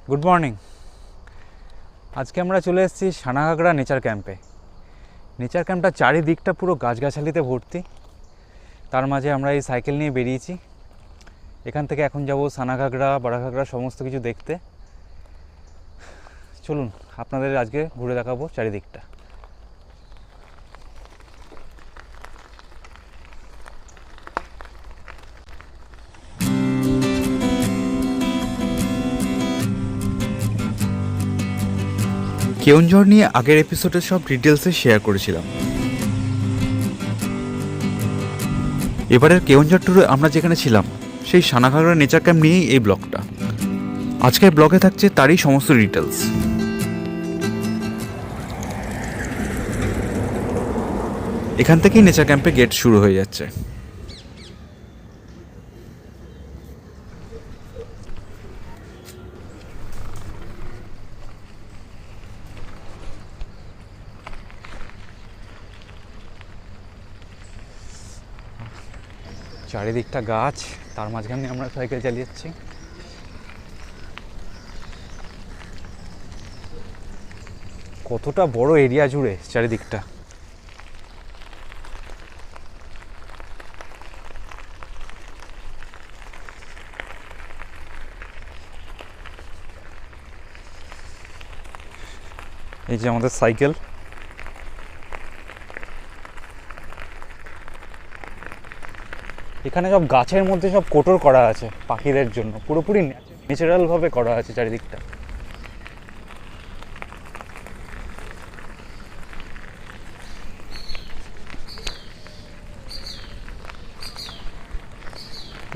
Good morning. আজকে আমরা চলে এসেছি সানাঘাগরা নেচার ক্যাম্পে। নেচার ক্যাম্পটা চারিদিকটা পুরো গাছগাছালিতে ভর্তি। তার মাঝে আমরা এই সাইকেল নিয়ে বেরিয়েছি। এখান থেকে এখন যাব সানাঘাগরা, বড়াঘাগরা সমস্ত কিছু দেখতে। চলুন আপনাদের আজকে ঘুরে দেখাবো চারিদিকটা। কেওনঝড় নিয়ে আগের এপিসোডে সব ডিটেলসে শেয়ার করেছিলাম। এবারের কেওনঝড় ট্যুরে আমরা যেখানে ছিলাম সেই সানাঘাগরা নেচার ক্যাম্প নিয়েই এই ব্লগটা। আজকের ব্লগে থাকছে তারই সমস্ত ডিটেলস। এখান থেকেই নেচার ক্যাম্পে গেট শুরু হয়ে যাচ্ছে। চারিদিকটা গাছ, তার মাঝখানে আমরা সাইকেল চালিয়েছি। কতটা বড় এরিয়া জুড়ে চারিদিকটা। এই যে আমাদের সাইকেল। এখানে সব গাছের মধ্যে সব কোটর করা আছে পাখিদের জন্য, পুরোপুরি ন্যাচারাল ভাবে করা আছে চারিদিকটা।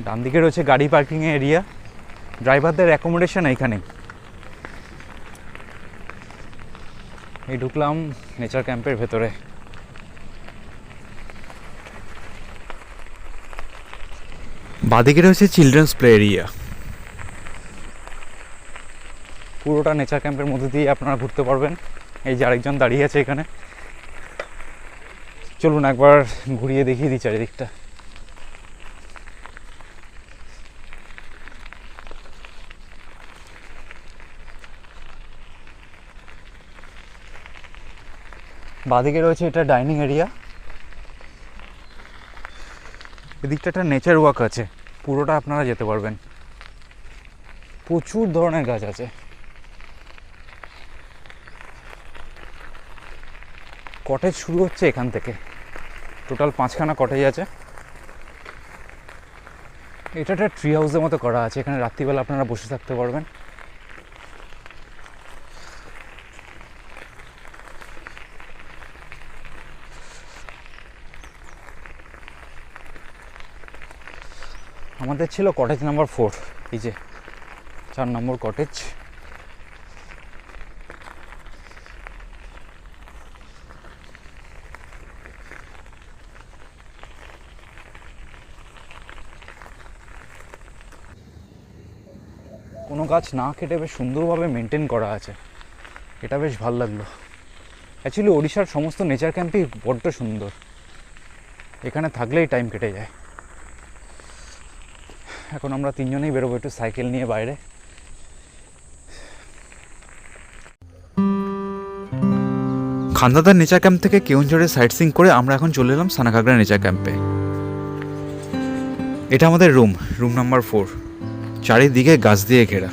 ডান দিকে রয়েছে গাড়ি পার্কিং এরিয়া, ড্রাইভারদের অ্যাকোমোডেশন এইখানেই। এই ঢুকলাম নেচার ক্যাম্পের ভেতরে। বাদিকে রয়েছে চিলড্রেন্স প্লে এরিয়া। পুরোটা নেচার ক্যাম্পের মধ্যে দিয়ে আপনারা ঘুরতে পারবেন। এই যে আরেকজন দাঁড়িয়ে আছে এখানে। চলুন একবার ঘুরিয়ে দেখিয়ে দিই চারিদিকটা। বাদিকে রয়েছে এটা ডাইনিং এরিয়া। এদিকটা একটা নেচার ওয়াক আছে, পুরোটা আপনারা যেতে পারবেন। প্রচুর ধরনের গাছ আছে। কটেজ শুরু হচ্ছে এখান থেকে। টোটাল 5খানা কটেজ আছে। এটা একটা ট্রি হাউসের মতো করা আছে, এখানে রাত্রিবেলা আপনারা বসে থাকতে পারবেন। আমাদের ছিল কটেজ নাম্বার 4, এই যে 4 নম্বর কটেজ। কোনো গাছ না কেটে বেশ সুন্দরভাবে মেনটেন করা আছে, এটা বেশ ভালো লাগলো। অ্যাকচুয়ালি ওড়িশার সমস্ত নেচার ক্যাম্পই বড্ড সুন্দর, এখানে থাকলেই টাইম কেটে যায়। এখন আমরা 3জনেই বেরোবো একটু সাইকেল নিয়ে বাইরে। খান্দাদার নেচার ক্যাম্প থেকে কেওনঝড়ে সাইট সিং করে আমরা এখন চলে এলাম সানাঘাগরা নেচার ক্যাম্পে। এটা আমাদের রুম নাম্বার 4। চারিদিকে গাছ দিয়ে ঘেরা।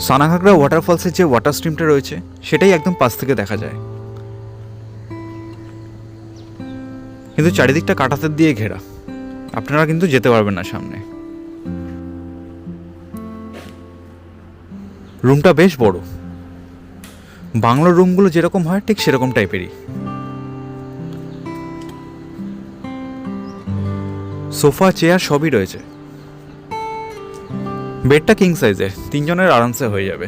সানাঘাগরা ওয়াটারফলসের যে ওয়াটার স্ট্রিমটা রয়েছে সেটাই একদম পাশ থেকে দেখা যায়, কিন্তু চারিদিকটা কাঁটাতার দিয়ে ঘেরা, আপনারা কিন্তু যেতে পারবেন না সামনে। রুমটা বেশ বড়, বাংলোর রুমগুলো যেরকম হয় ঠিক সেরকম টাইপেরই। সোফা, চেয়ার সবই রয়েছে। বেডটা কিং সাইজের, 3জনের আরামসে হয়ে যাবে।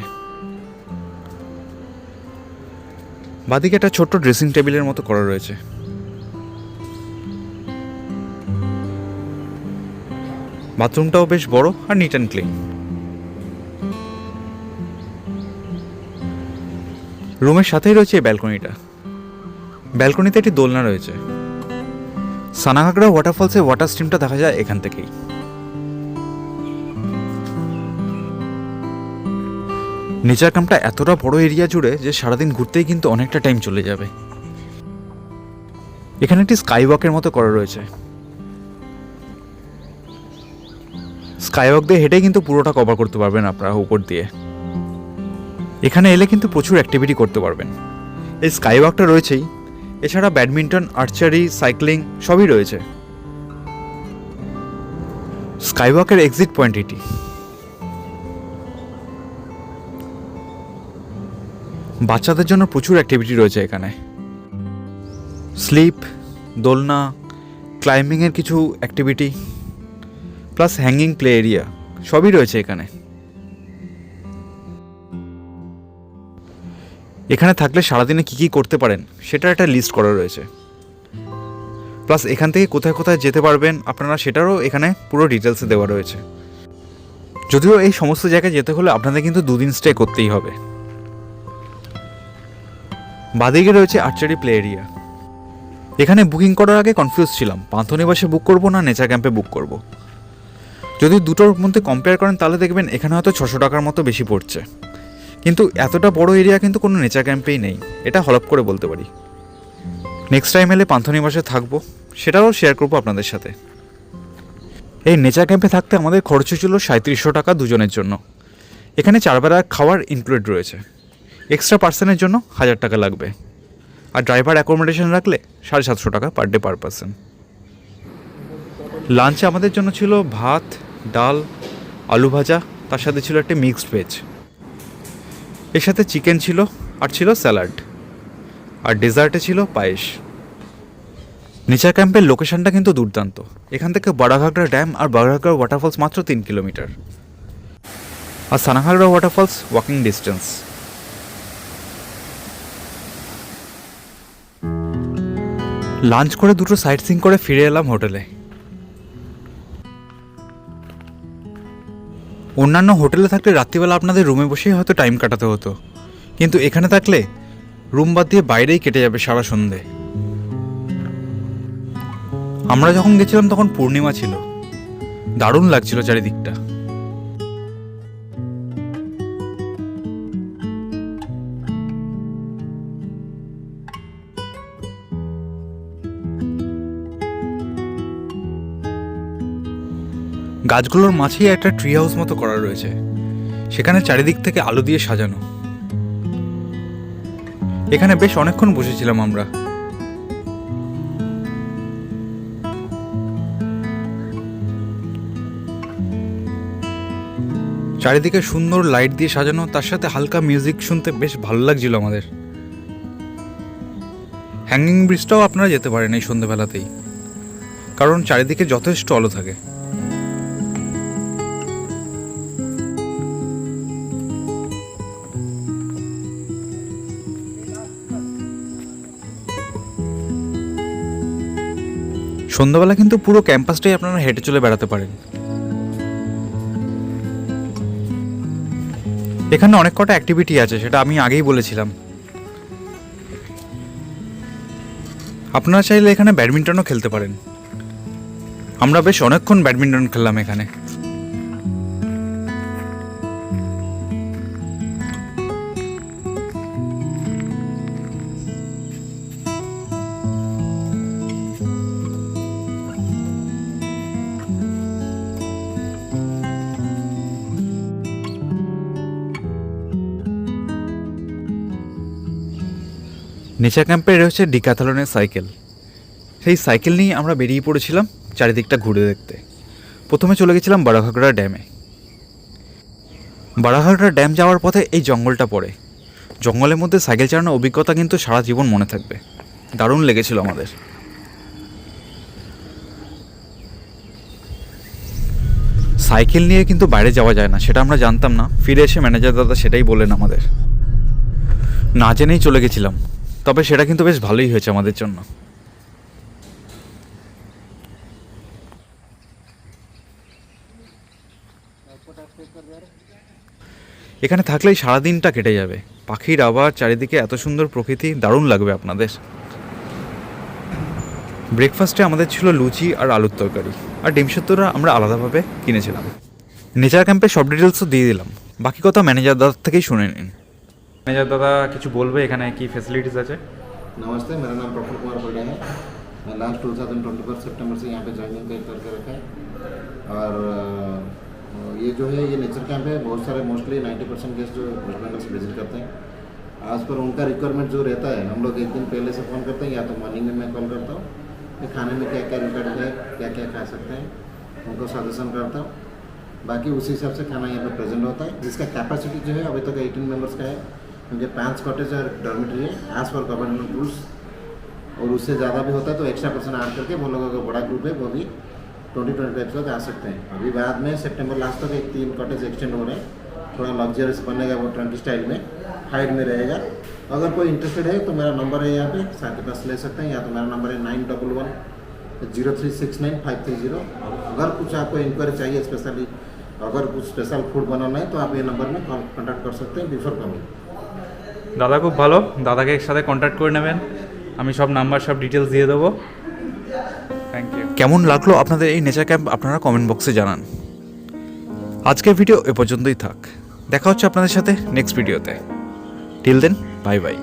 বাদিকে একটা ছোট্ট ড্রেসিং টেবিলের মতো করা রয়েছে। বাথরুমটাও বেশ বড় আর নিট অ্যান্ড ক্লিন। রুমের সাথেই রয়েছে এই ব্যালকনিটা। ব্যালকনিতে একটি দোলনা রয়েছে। সানাঘাগরা ওয়াটারফলসের ওয়াটার স্ট্রিমটা দেখা যায় এখান থেকেই। নেচার ক্যাম্পটা এতটা বড় এরিয়া জুড়ে যে সারাদিন ঘুরতেই কিন্তু অনেকটা টাইম চলে যাবে। এখানে একটি স্কাই ওয়াকের মতো করা রয়েছে। স্কাই ওয়াক দিয়ে হেঁটেই কিন্তু পুরোটা কভার করতে পারবেন আপনারা উপর দিয়ে। এখানে এলে কিন্তু প্রচুর অ্যাক্টিভিটি করতে পারবেন। এই স্কাই ওয়াকটা রয়েছেই, এছাড়া ব্যাডমিন্টন, আর্চারি, সাইক্লিং সবই রয়েছে। স্কাই ওয়াকের এক্সিট পয়েন্ট এটি। বাচ্চাদের জন্য প্রচুর অ্যাক্টিভিটি রয়েছে এখানে। স্লিপ, দোলনা, ক্লাইম্বিংয়ের কিছু activity, plus hanging play area সবই রয়েছে এখানে। এখানে থাকলে সারাদিনে কী কী করতে পারেন সেটার একটা লিস্ট করা রয়েছে। প্লাস এখান থেকে কোথায় কোথায় যেতে পারবেন আপনারা সেটারও এখানে পুরো ডিটেলসে দেওয়া রয়েছে। যদিও এই সমস্ত জায়গায় যেতে হলে আপনাদের কিন্তু 2 দিন স্টে করতেই হবে। বাদিকে রয়েছে আর্চারি প্লে এরিয়া। এখানে বুকিং করার আগে কনফিউজ ছিলাম পান্থনিবাসে বুক করব না নেচার ক্যাম্পে বুক করব। যদি দুটোর মধ্যে কম্পেয়ার করেন তাহলে দেখবেন এখানে হয়তো 600 টাকার মতো বেশি পড়ছে, কিন্তু এতটা বড় এরিয়া কিন্তু কোনো নেচার ক্যাম্পেই নেই, এটা হলপ করে বলতে পারি। নেক্সট টাইম এলে পান্থনিবাসে থাকবো, সেটাও শেয়ার করবো আপনাদের সাথে। এই নেচার ক্যাম্পে থাকতে আমাদের খরচ ছিল 3700 টাকা দুজনের জন্য। এখানে 4 বেলা খাওয়ার ইনক্লুড রয়েছে। এক্সট্রা পার্সনের জন্য 1000 টাকা লাগবে, আর ড্রাইভার অ্যাকোমোডেশন রাখলে 750 টাকা পার ডে পার পার্সন। লাঞ্চে আমাদের জন্য ছিল ভাত, ডাল, আলু ভাজা, তার সাথে ছিল একটা মিক্সড ভেজ, এর সাথে চিকেন ছিল, আর ছিল স্যালাড, আর ডেজার্টে ছিল পায়েস। নেচার ক্যাম্পের লোকেশনটা কিন্তু দুর্দান্ত। এখান থেকে বারাঘাগড়া ড্যাম আর বারাঘাগড়া ওয়াটারফলস মাত্র 3 কিলোমিটার, আর সানাঘাগড়া ওয়াটারফলস ওয়াকিং ডিস্টেন্স। লাঞ্চ করে দুটো সাইট সিইং করে ফিরে এলাম হোটেলে। অন্যান্য হোটেলে থাকলে রাত্রিবেলা আপনাদের রুমে বসেই হয়তো টাইম কাটাতে হতো, কিন্তু এখানে থাকলে রুম বাদ দিয়ে বাইরেই কেটে যাবে সারা সন্ধে। আমরা যখন গেছিলাম তখন পূর্ণিমা ছিল, দারুণ লাগছিল চারিদিকটা। গাছগুলোর মাঝেই একটা ট্রি হাউস মতো করা রয়েছে, সেখানে চারিদিক থেকে আলো দিয়ে সাজানো। এখানে বেশ অনেকক্ষণ বসেছিলাম আমরা। চারিদিকে সুন্দর লাইট দিয়ে সাজানো, তার সাথে হালকা মিউজিক শুনতে বেশ ভালো লাগছিল আমাদের। হ্যাঙ্গিং ব্রিজটাও আপনারা যেতে পারেন এই সন্ধ্যেবেলাতেই, কারণ চারিদিকে যথেষ্ট আলো থাকে। সন্ধ্যাবেলা কিন্তু পুরো ক্যাম্পাসটাই আপনারা হেঁটে চলে বেড়াতে পারেন। এখানে অনেক কটা অ্যাক্টিভিটি আছে, সেটা আমি আগেই বলেছিলাম। আপনারা চাইলে এখানে ব্যাডমিন্টনও খেলতে পারেন। আমরা বেশ অনেকক্ষণ ব্যাডমিন্টন খেললাম এখানে। নেচার ক্যাম্পে রয়েছে ডিক্যাথলনের সাইকেল। সেই সাইকেল নিয়ে আমরা বেরিয়ে পড়েছিলাম চারিদিকটা ঘুরে দেখতে। প্রথমে চলে গেছিলাম বারাঘাগড়া ড্যামে। বারাঘাগড়া ড্যাম যাওয়ার পথে এই জঙ্গলটা পড়ে। জঙ্গলের মধ্যে সাইকেল চালানোর অভিজ্ঞতা কিন্তু সারা জীবন মনে থাকবে, দারুণ লেগেছিল আমাদের। সাইকেল নিয়ে কিন্তু বাইরে যাওয়া যায় না, সেটা আমরা জানতাম না। ফিরে এসে ম্যানেজার দাদা সেটাই বললেন আমাদের। না জেনেই চলে গেছিলাম, তবে সেটা কিন্তু বেশ ভালোই হয়েছে আমাদের জন্য। এখানে থাকলেই সারাদিনটা কেটে যাবে। পাখির আওয়াজ, চারিদিকে এত সুন্দর প্রকৃতি, দারুণ লাগবে আপনাদের। ব্রেকফাস্টে আমাদের ছিল লুচি আর আলুর তরকারি, আর ডিম সেদ্ধটা আমরা আলাদাভাবে কিনেছিলাম। নেচার ক্যাম্পে সব ডিটেলসও দিয়ে দিলাম। বাকি কথা ম্যানেজার দাদার থেকেই শুনে নিন। ম্যানেজার দাদা কিছু বলবে এখানে কি ফ্যাসিলিটিস আছে? नमस्ते, मेरा नाम प्रफुल्ल कुमार बड़े है। मैं लास्ट 2024 सितंबर से यहाँ पे ज्वाइनिंग करके रखा है। और ये जो है ये नेचर कैंप है। बहुत सारे मोस्टली 90% गेस्ट जो वेस्ट बंगाल से विजिट करते हैं। आज पर उनका रिक्वायरमेंट जो रहता है हम लोग एक दिन पहले से फ़ोन करते हैं, या तो मॉर्निंग में मैं कॉल करता हूँ कि खाने में क्या क्या रिक्वायर्ड है, क्या क्या खा सकते हैं, उनको सजेशन करता हूँ। बाकी उसी हिसाब से खाना यहाँ पे प्रेजेंट होता है, जिसका कैपेसिटी जो है अभी तक 18 मेंबर्स का है, क्योंकि 5 कॉटेज और डॉर्मेटरी है एज पर गवर्नमेंट रूल्स। और उससे ज़्यादा भी होता है तो एक्स्ट्रा पर्सन ऐड करके वो लोगों का बड़ा ग्रुप है वो भी 20-25 तक आ सकते हैं। अभी बाद में सितंबर लास्ट तक 3 कॉटेज एक्सटेंड हो रहे हैं, थोड़ा लग्जरियस बनेगा वो 20 स्टाइल में, हाइट में रहेगा। अगर कोई इंटरेस्टेड है तो मेरा नंबर है यहाँ पे साथ के पास ले सकते हैं, या तो मेरा नंबर है 9110369530। अगर कुछ आपको इंक्वायरी चाहिए स्पेशली, अगर कुछ स्पेशल फूड बनाना है तो आप ये नंबर में कॉन्टैक्ट कर सकते हैं बिफोर कमिंग। দাদা খুব ভালো, দাদাকে একসাথে কন্ট্যাক্ট করে নেবেন, আমি সব নাম্বার সব ডিটেলস দিয়ে দেবো। Thank you. কেমন লাগলো আপনাদের এই নেচার ক্যাম্প আপনারা কমেন্ট বক্সে জানান। আজকের ভিডিও এ পর্যন্তই থাক, দেখা হচ্ছে আপনাদের সাথে নেক্সট ভিডিওতে। Till then, bye by.